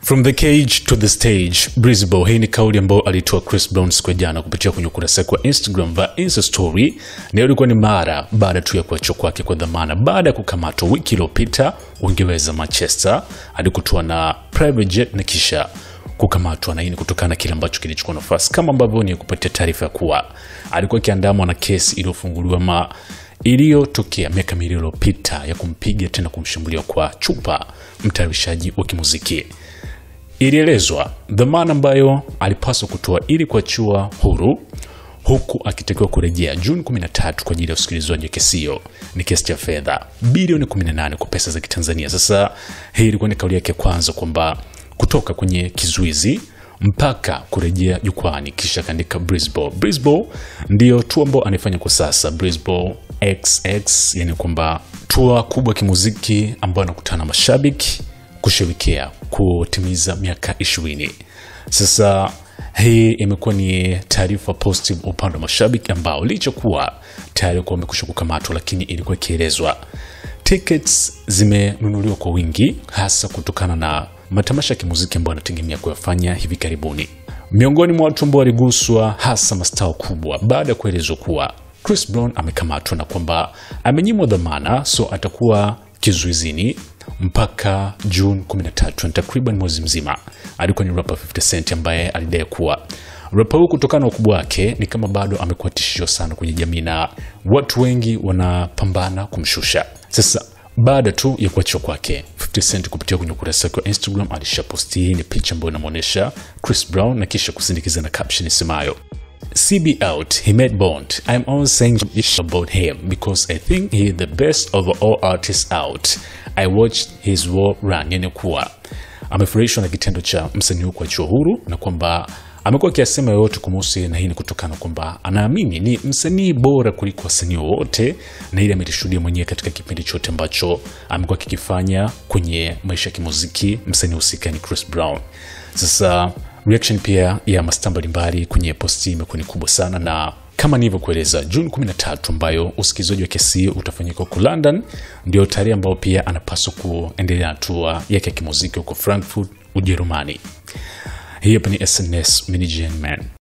From the cage to the stage, Breezable. Hii ni kauli ambayo alitoa Chris Brown siku ya jana kupitia kwenye ukurasa wa Instagram va Insta story. Na ilikuwa ni mara baada tu ya kuachwa kwake kwa dhamana baada ya kukamatwa wiki iliyopita Uingereza Manchester, hadi kutoa na private jet na kisha kukamatwa, na hii ni kutokana na kile ambacho kilichukua nafasi kama ambavyo ni kupatia taarifa kuwa alikuwa kiandamwa na kesi iliyofunguliwa iliyotokea miaka miwili iliyopita ya kumpiga tena kumshambulia kwa chupa mtayarishaji wa kimuziki. Ilielezwa dhamana ambayo alipaswa kutoa ili kuachiwa huru, huku akitakiwa kurejea Juni 13 kwa ajili ya usikilizwaji wa kesi hiyo. Ni kesi ya fedha bilioni 18 kwa pesa za Kitanzania. Sasa hii ilikuwa ni kauli yake kwanza kwamba kutoka kwenye kizuizi mpaka kurejea jukwani, kisha kaandika Breezable. Breezable ndio tour ambayo anafanya kwa sasa, Breezable XX, yani kwamba tour kubwa kimuziki ambayo anakutana na mashabiki kusherekea kutimiza miaka 20. Sasa hii imekuwa ni taarifa positive upande wa mashabiki ambao licha kuwa tayari kwa wamekusha kukamatwa, lakini ilikuwa ikielezwa tickets zimenunuliwa kwa wingi, hasa kutokana na matamasha ya kimuziki ambayo anategemea kuyafanya hivi karibuni. Miongoni mwa watu ambao waliguswa hasa mastaa kubwa baada ya kuelezwa kuwa Chris Brown amekamatwa na kwamba amenyimwa dhamana, so atakuwa kizuizini mpaka June 13, takriban mwezi mzima. Alikuwa ni rapper 50 Cent ambaye alidai kuwa rapper huyu kutokana na ukubwa wake ni kama bado amekuwa tishio sana kwenye jamii na watu wengi wanapambana kumshusha. Sasa baada tu ya kuachwa kwake, 50 Cent kupitia kwenye ukurasa wake wa Instagram alishaposti ni picha ambayo inamuonesha Chris Brown na kisha kusindikiza na caption isemayo CB out, he made Bond. I'm always saying about him because I think he is the best of all artists out. I watched his war run. Yani kuwa amefurahishwa na kitendo cha msanii huyu kuachiwa huru, na kwamba amekuwa kiasema yote kumuhusu, na hii ni kutokana kwamba anaamini ni msanii bora kuliko wasanii wote, na ile ametishuhudia mwenyewe katika kipindi chote ambacho amekuwa kikifanya kwenye maisha ya kimuziki. Msanii husika ni Chris Brown. Sasa reaction pia ya mastaa mbalimbali kwenye posti imekuwa ni kubwa sana, na kama nilivyokueleza June 13 ambayo usikilizaji wa kesi utafanyika huko London, ndio tarehe ambayo pia anapaswa kuendelea na tour yake ya kimuziki huko Frankfurt, Ujerumani. Hii hapa ni SNS Mini Gen Man.